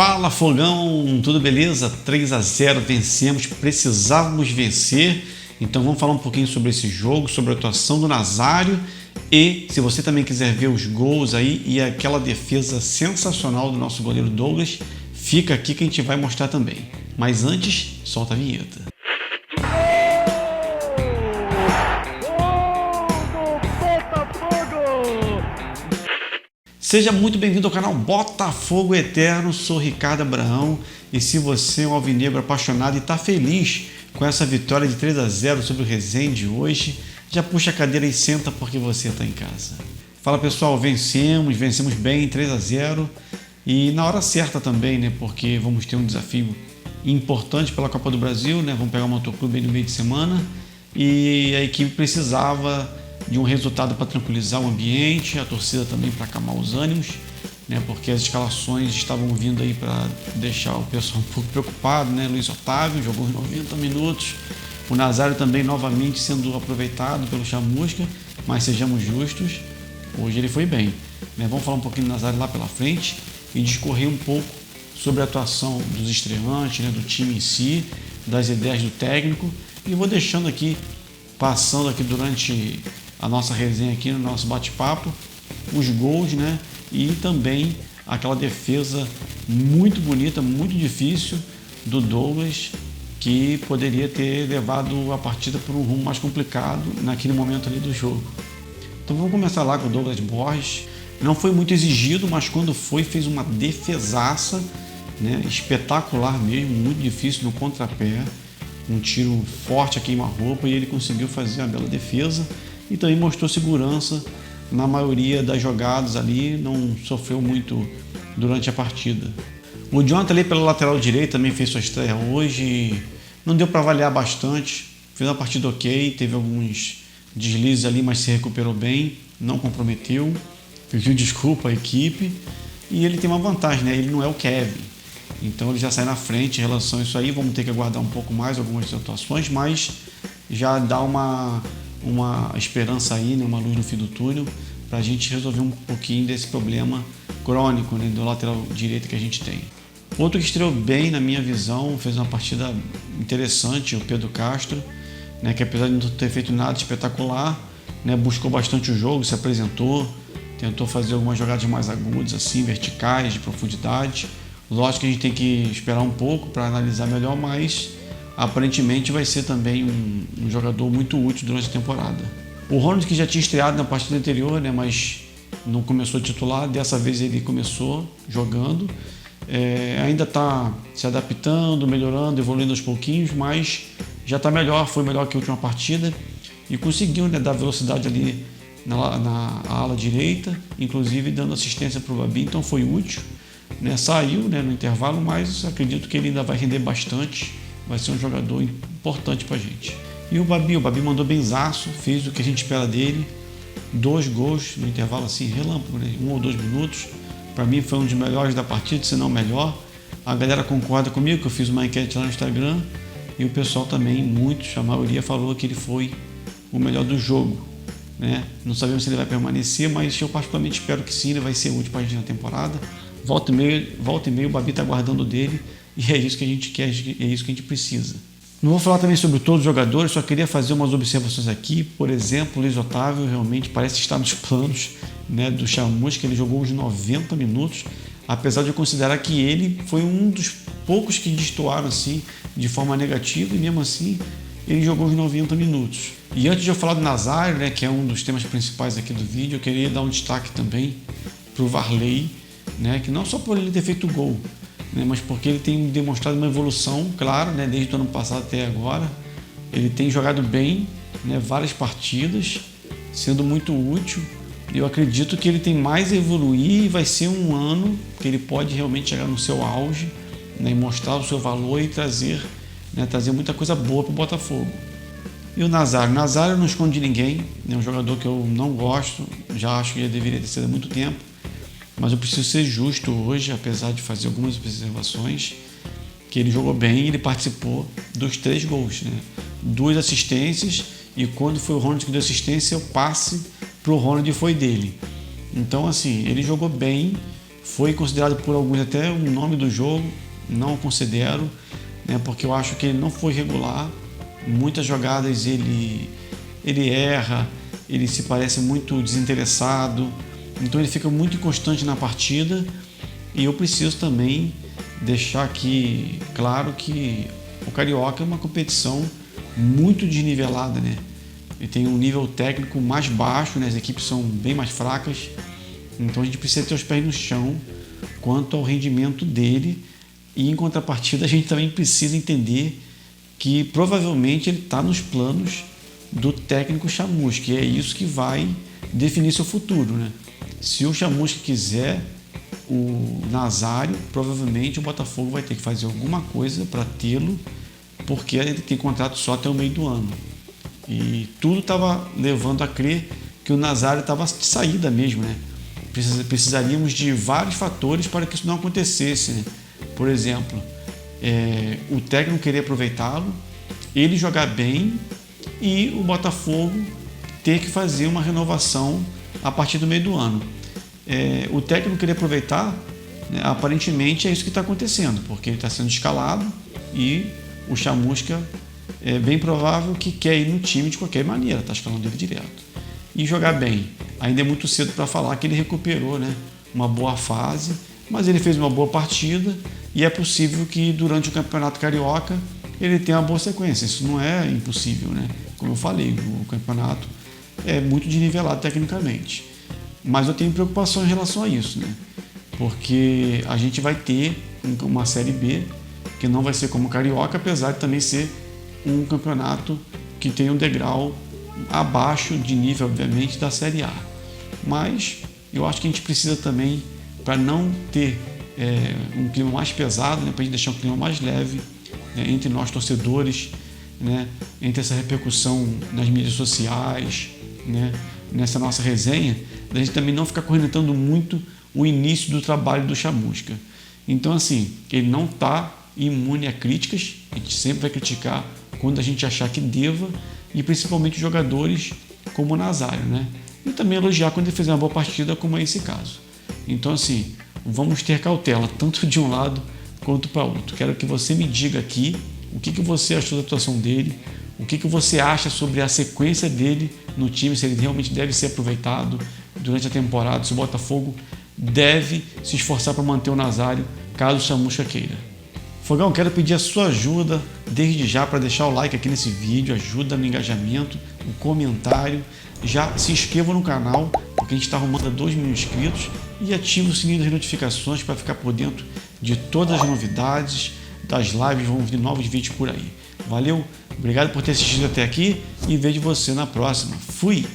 Fala Fogão, tudo beleza? 3-0, vencemos, precisávamos vencer. Então vamos falar um pouquinho sobre esse jogo, sobre a atuação do Nazário e se você também quiser ver os gols aí e aquela defesa sensacional do nosso goleiro Douglas, fica aqui que a gente vai mostrar também. Mas antes, solta a vinheta. Seja muito bem-vindo ao canal Botafogo Eterno, sou Ricardo Abraão e se você é um alvinegro apaixonado e está feliz com essa vitória de 3-0 sobre o Resende hoje, já puxa a cadeira e senta porque você está em casa. Fala pessoal, vencemos bem, 3-0 e na hora certa também, né? Porque vamos ter um desafio importante pela Copa do Brasil, né? Vamos pegar o Motoclube aí no meio de semana e a equipe precisava de um resultado para tranquilizar o ambiente, a torcida também para acalmar os ânimos, né? Porque as escalações estavam vindo aí para deixar o pessoal um pouco preocupado, né? Luiz Otávio jogou os 90 minutos, o Nazário também novamente sendo aproveitado pelo Chamusca, mas sejamos justos, hoje ele foi bem, né? Vamos falar um pouquinho do Nazário lá pela frente e discorrer um pouco sobre a atuação dos estreantes, né? Do time em si, das ideias do técnico e vou deixando aqui, passando aqui durante a nossa resenha aqui no nosso bate-papo, os gols, né? E também aquela defesa muito bonita, muito difícil do Douglas, que poderia ter levado a partida por um rumo mais complicado naquele momento ali do jogo. Então vamos começar lá com o Douglas Borges. Não foi muito exigido, mas quando foi, fez uma defesaça, né? Espetacular mesmo, muito difícil no contrapé, um tiro forte a queima-roupa e ele conseguiu fazer a bela defesa. E também mostrou segurança na maioria das jogadas ali, não sofreu muito durante a partida. O Jonathan ali pela lateral direita também fez sua estreia hoje, não deu para avaliar bastante, fez uma partida ok, teve alguns deslizes ali, mas se recuperou bem, não comprometeu, pediu desculpa à equipe e ele tem uma vantagem, né? Ele não é o Kevin, então ele já sai na frente em relação a isso aí, vamos ter que aguardar um pouco mais algumas atuações, mas já dá uma esperança aí, né, uma luz no fim do túnel, para a gente resolver um pouquinho desse problema crônico, né, do lateral direito que a gente tem. Outro que estreou bem na minha visão, fez uma partida interessante, o Pedro Castro, né, que apesar de não ter feito nada espetacular, né, buscou bastante o jogo, se apresentou, tentou fazer algumas jogadas mais agudas, assim, verticais, de profundidade. Lógico que a gente tem que esperar um pouco para analisar melhor, mas aparentemente vai ser também um jogador muito útil durante a temporada. O Ronald, que já tinha estreado na partida anterior, né, mas não começou a titular, dessa vez ele começou jogando. Ainda está se adaptando, melhorando, evoluindo aos pouquinhos, mas já está melhor, foi melhor que a última partida e conseguiu, né, dar velocidade ali na ala direita, inclusive dando assistência para o Babi, então foi útil. Né, saiu, né, no intervalo, mas acredito que ele ainda vai render bastante. Vai ser um jogador importante pra gente. E o Babi mandou benzaço, fez o que a gente espera dele. 2 gols no intervalo assim, relâmpago, né? 1 ou 2 minutos. Para mim foi um dos melhores da partida, se não o melhor. A galera concorda comigo, que eu fiz uma enquete lá no Instagram. E o pessoal também, muitos, a maioria falou que ele foi o melhor do jogo. Né? Não sabemos se ele vai permanecer, mas eu particularmente espero que sim, ele vai ser útil pra gente na temporada. Volta e meia o Babi tá guardando dele. E é isso que a gente quer, é isso que a gente precisa. Não vou falar também sobre todos os jogadores, só queria fazer umas observações aqui. Por exemplo, o Luiz Otávio realmente parece estar nos planos, né, do Chamusca, ele jogou os 90 minutos, apesar de eu considerar que ele foi um dos poucos que destoaram assim, de forma negativa, e mesmo assim ele jogou os 90 minutos. E antes de eu falar do Nazário, né, que é um dos temas principais aqui do vídeo, eu queria dar um destaque também para o Varley, né, que não só por ele ter feito o gol, né, mas porque ele tem demonstrado uma evolução, claro, né, desde o ano passado até agora. Ele tem jogado bem, né, várias partidas, sendo muito útil. Eu acredito que ele tem mais a evoluir e vai ser um ano que ele pode realmente chegar no seu auge, né, e mostrar o seu valor e trazer muita coisa boa para o Botafogo. E o Nazário não esconde ninguém, é um jogador que eu não gosto, já acho que ele deveria ter sido há muito tempo. Mas eu preciso ser justo hoje, apesar de fazer algumas observações, que ele jogou bem e ele participou dos 3 gols, né? 2 assistências e quando foi o Ronald que deu assistência, o passe para o Ronald foi dele. Então, assim, ele jogou bem, Foi considerado por alguns até o nome do jogo, não o considero, né, porque eu acho que ele não foi regular. Muitas jogadas ele erra, ele se parece muito desinteressado, então ele fica muito inconstante na partida. E eu preciso também deixar aqui claro que o Carioca é uma competição muito desnivelada, né? Ele tem um nível técnico mais baixo, né? As equipes são bem mais fracas, então a gente precisa ter os pés no chão quanto ao rendimento dele. E em contrapartida a gente também precisa entender que provavelmente ele está nos planos do técnico Chamusca, e é isso que vai definir seu futuro, né? Se o Chamusca quiser o Nazário, provavelmente o Botafogo vai ter que fazer alguma coisa para tê-lo, porque ele tem contrato só até o meio do ano. E tudo estava levando a crer que o Nazário estava de saída mesmo, né? Precisaríamos de vários fatores para que isso não acontecesse, né? Por exemplo, o técnico querer aproveitá-lo, ele jogar bem e o Botafogo ter que fazer uma renovação a partir do meio do ano. O técnico querer aproveitar, né, aparentemente é isso que está acontecendo, porque ele está sendo escalado e o Chamusca é bem provável que quer ir no time de qualquer maneira, está escalando ele direto. E jogar bem, ainda é muito cedo para falar que ele recuperou, né, uma boa fase, mas ele fez uma boa partida e é possível que durante o Campeonato Carioca ele tenha uma boa sequência. Isso não é impossível, né? Como eu falei, o campeonato é muito desnivelado tecnicamente. Mas eu tenho preocupação em relação a isso, né? Porque a gente vai ter uma Série B que não vai ser como o Carioca, apesar de também ser um campeonato que tem um degrau abaixo de nível, obviamente, da Série A. Mas eu acho que a gente precisa também, para não ter um clima mais pesado, né, para a gente deixar um clima mais leve, né, entre nós torcedores, né, entre essa repercussão nas mídias sociais, né, nessa nossa resenha, a gente também não ficar cornetando muito o início do trabalho do Chamusca. Então, assim, ele não está imune a críticas, a gente sempre vai criticar quando a gente achar que deva, e principalmente jogadores como o Nazário, né? E também elogiar quando ele fizer uma boa partida, como é esse caso. Então, assim, vamos ter cautela, tanto de um lado quanto para outro. Quero que você me diga aqui o que você achou da atuação dele, o que você acha sobre a sequência dele no time, se ele realmente deve ser aproveitado durante a temporada, se o Botafogo deve se esforçar para manter o Nazário, caso o Chamusca queira. Fogão, quero pedir a sua ajuda desde já para deixar o like aqui nesse vídeo, ajuda no engajamento, o comentário, já se inscreva no canal, porque a gente está arrumando a 2 mil inscritos, e ative o sininho das notificações para ficar por dentro de todas as novidades, das lives, vão vir novos vídeos por aí. Valeu, obrigado por ter assistido até aqui e vejo você na próxima. Fui!